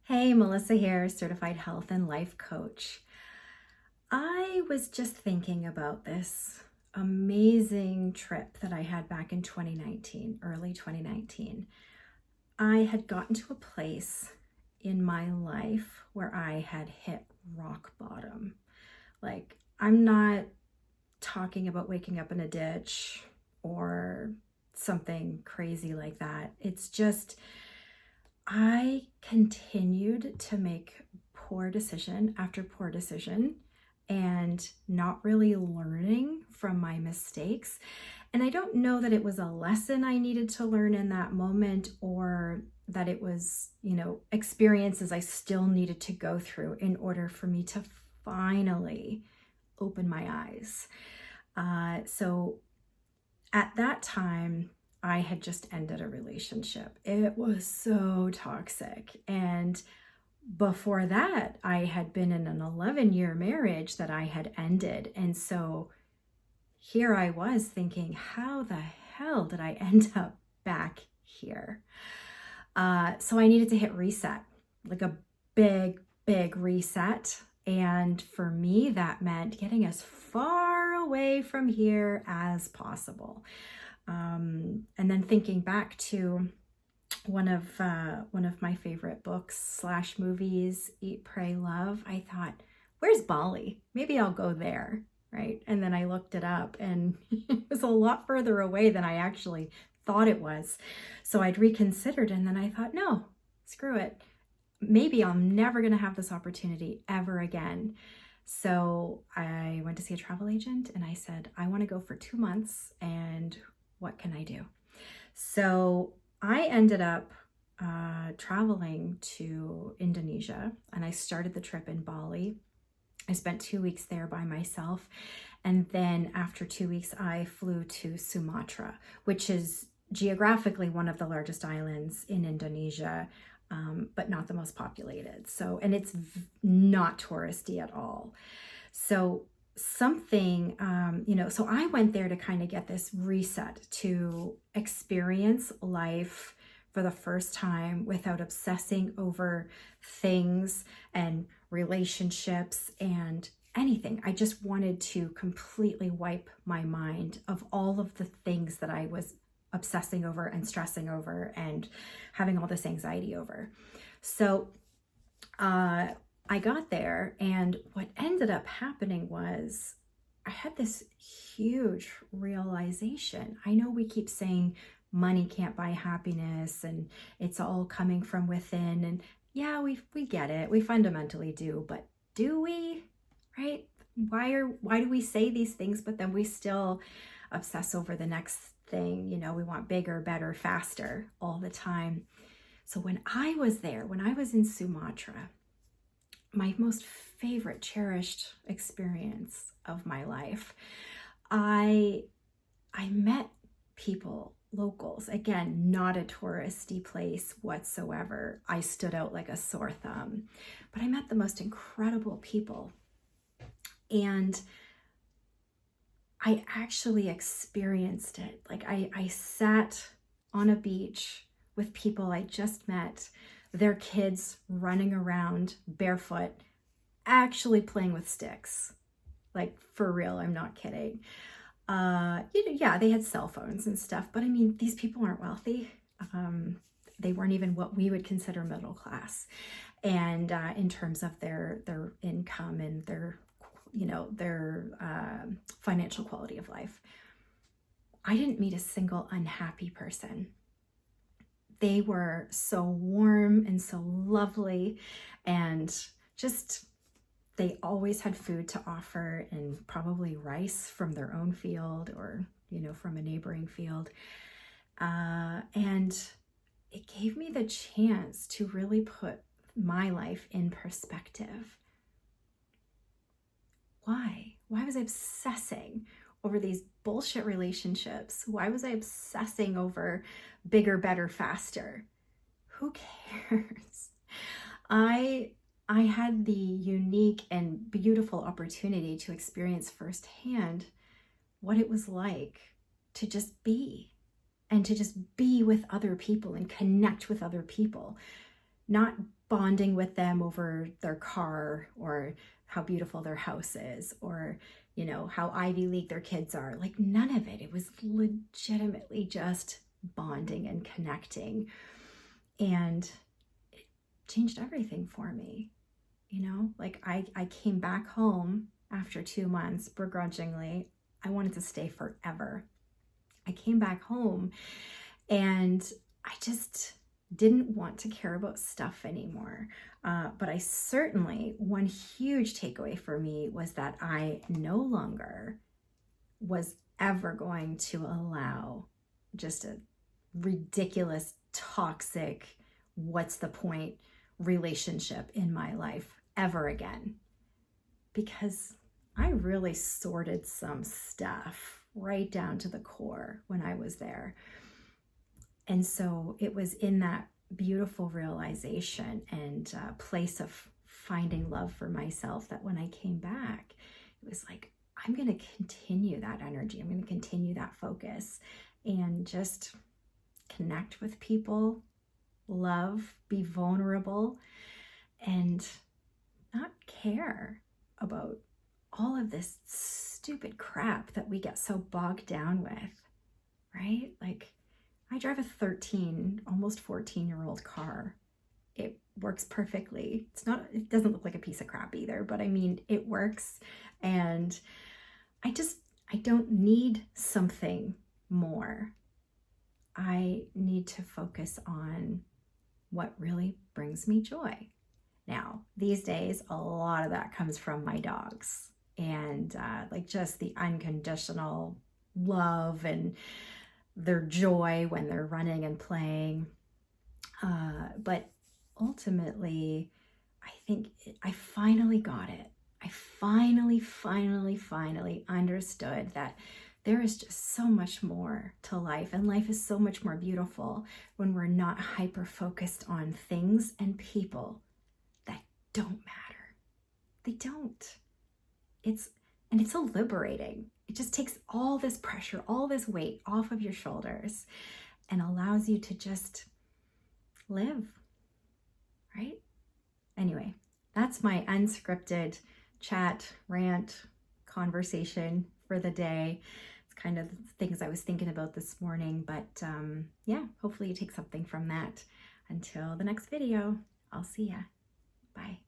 Hey, Melissa here, certified health and life coach. I was just thinking about this amazing trip that I had back in 2019, early 2019. I had gotten to a place in my life where I had hit rock bottom. Like, I'm not talking about waking up in a ditch or something crazy like that. It's just I continued to make poor decision after poor decision and not really learning from my mistakes. And I don't know that it was a lesson I needed to learn in that moment or that it was, experiences I still needed to go through in order for me to finally open my eyes. So at that time, I had just ended a relationship. It was so toxic. And before that, I had been in an 11-year marriage that I had ended. And so here I was thinking, how the hell did I end up back here? So I needed to hit reset, like a big reset. And for me, that meant getting as far away from here as possible. And then thinking back to one of my favorite books slash movies, Eat, Pray, Love, I thought, where's Bali? Maybe I'll go there, right? And then I looked it up and it was a lot further away than I actually thought it was. So I'd reconsidered and then I thought, no, screw it. Maybe I'm never going to have this opportunity ever again. So I went to see a travel agent and I said, I want to go for 2 months and what can I do? So I ended up traveling to Indonesia and I started the trip in Bali. I spent 2 weeks there by myself. And then after 2 weeks, I flew to Sumatra, which is geographically one of the largest islands in Indonesia, but not the most populated. So, and it's not touristy at all. So so I went there to kind of get this reset, to experience life for the first time without obsessing over things and relationships and anything. I just wanted to completely wipe my mind of all of the things that I was obsessing over and stressing over and having all this anxiety over. So, I got there and what ended up happening was I had this huge realization. I know we keep saying money can't buy happiness and it's all coming from within. And yeah, we get it. We fundamentally do, but do we? Right? Why do we say these things, but then we still obsess over the next thing? We want bigger, better, faster all the time. So when I was there, when I was in Sumatra, my most favorite, cherished experience of my life, I met people, locals, again, not a touristy place whatsoever. I stood out like a sore thumb, but I met the most incredible people. And I actually experienced it. Like I sat on a beach with people I just met, their kids running around barefoot, actually playing with sticks. Like for real, I'm not kidding. Yeah, they had cell phones and stuff, but I mean, these people aren't wealthy. They weren't even what we would consider middle class. And in terms of their income and their financial quality of life. I didn't meet a single unhappy person. They were so warm and so lovely and just, they always had food to offer and probably rice from their own field or, from a neighboring field. And it gave me the chance to really put my life in perspective. Why was I obsessing over these bullshit relationships? Why was I obsessing over bigger, better, faster? Who cares? I had the unique and beautiful opportunity to experience firsthand what it was like to just be and to just be with other people and connect with other people, not bonding with them over their car or how beautiful their house is or, you know, how Ivy League their kids are. Like none of it. It was legitimately just bonding and connecting. And it changed everything for me. You know, like I came back home after 2 months begrudgingly. I wanted to stay forever. I came back home and I just didn't want to care about stuff anymore. But I certainly, one huge takeaway for me was that I no longer was ever going to allow just a ridiculous, toxic, what's the point relationship in my life ever again. Because I really sorted some stuff right down to the core when I was there. And so it was in that beautiful realization and place of finding love for myself that when I came back, it was like, I'm going to continue that energy. I'm going to continue that focus and just connect with people, love, be vulnerable, and not care about all of this stupid crap that we get so bogged down with, right? Like, I drive a 13, almost 14-year-old car. It works perfectly. It doesn't look like a piece of crap either, but I mean, it works. And I don't need something more. I need to focus on what really brings me joy. Now, these days, a lot of that comes from my dogs and like just the unconditional love and their joy when they're running and playing. But ultimately, I think I finally got it. I finally understood that there is just so much more to life, and life is so much more beautiful when we're not hyper focused on things and people that don't matter. They don't. It's so liberating. It just takes all this pressure, all this weight off of your shoulders and allows you to just live, right? Anyway, that's my unscripted chat, rant, conversation for the day. It's kind of things I was thinking about this morning, but yeah, hopefully you take something from that. Until the next video, I'll see ya. Bye.